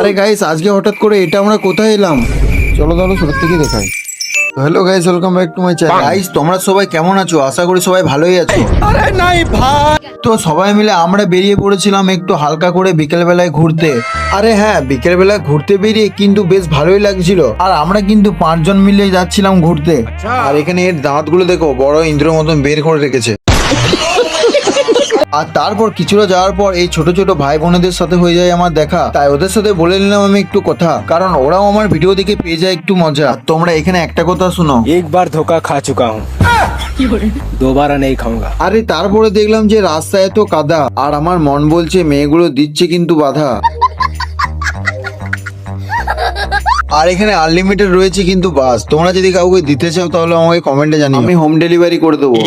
আরে গাইস, আজকে হঠাৎ করে এটা আমরা কোথায় এলাম? চলো তাহলে শুরু থেকে দেখাই। Hello guys, welcome back to my channel. Guys, তোমরা সবাই কেমন আছো? আশা করি সবাই ভালোই আছো। আরে নাই ভাই, তো সবাই মিলে আমরা বেরিয়ে পড়েছিলাম একটু হালকা করে বিকেল বেলায় ঘুরতে। আরে হ্যাঁ, বিকেল বেলায় ঘুরতে বেরিয়ে কিন্তু বেশ ভালোই লাগছিল। আর আমরা কিন্তু 5 জন মিলে যাচ্ছিলাম ঘুরতে। আর এখানে এর দাঁতগুলো দেখো, বড় ইন্দ্রের মতন বের করে রেখেছে। আর তারপর কিছুটা যাওয়ার পর এই ছোট ছোট ভাই বোনেদের সাথে হয়ে যায় আমার দেখা। তাই ওদের সাথে বলে নিলাম আমি একটু কথা, কারণ ওরাও আমার ভিডিও দেখে পেয়ে যায় একটু মজা। আর তোমরা এখানে একটা কথা শুনো, एक बार धोखा खा चुका हूँ, दोबारा नहीं खाऊंगा। আরে তারপরে দেখলাম যে রাস্তায় এত কাদা, আর আমার মন বলছে মেয়েগুলো দিচ্ছে কিন্তু বাধা। আর এখানে আনলিমিটেড রয়েছে কিন্তু বাস। তোমরা যদি কাউকে দিতে চাও তাহলে আমাকে কমেন্টে জানিও, আমি হোম ডেলিভারি করে দেবো।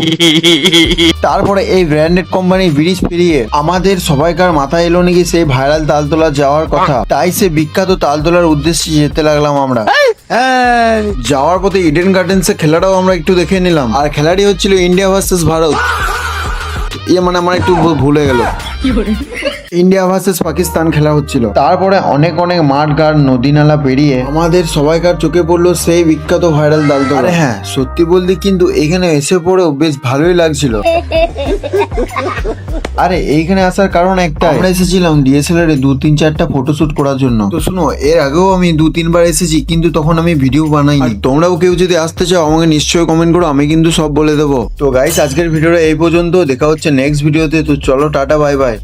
তারপরে এই ব্র্যান্ডেড কোম্পানির ব্রিজ পেরিয়ে আমাদের সবাইকার মাথায় এলো নাকি সেই ভাইরাল তালতলা যাওয়ার কথা। তাই সে বিখ্যাত তালতলার উদ্দেশ্যে যেতে লাগলাম আমরা। যাওয়ার পথে ইডেন গার্ডেন্সে খেলাটাও আমরা একটু দেখে নিলাম। আর খেলাটি হচ্ছিল ইন্ডিয়া ভার্সেস ভারত। মানে আমার একটু ভুলে গেল, ইন্ডিয়া ভার্সেস পাকিস্তান খেলা হচ্ছিল। তারপরে অনেক অনেক মাঠ ঘাট নদী নালা পেরিয়ে আমাদের সবাইকার চোখে পড়লো সেই বিখ্যাত ভাইরাল তালতলা। আরে হ্যাঁ, সত্যি বলতে কিন্তু এখানে এসে পড়েও বেশ ভালোই লাগছিল। আরে এইখানে আসার কারণ একটা, আমরা এসেছিলাম ডিএসএলআর এ 2-3-4টা ফটোশুট করার জন্য। তো শুনো, এর আগেও আমি 2-3 বার এসেছি, কিন্তু তখন আমি ভিডিও বানাইনি। তোমরাও কেউ যদি আসতে চাও আমাকে নিশ্চয়ই কমেন্ট করো, আমি কিন্তু সব বলে দেবো। তো গাইস, আজকের ভিডিওটা এই পর্যন্ত। দেখা হচ্ছে নেক্সট ভিডিওতে। তো চলো, টাটা, বাই বাই।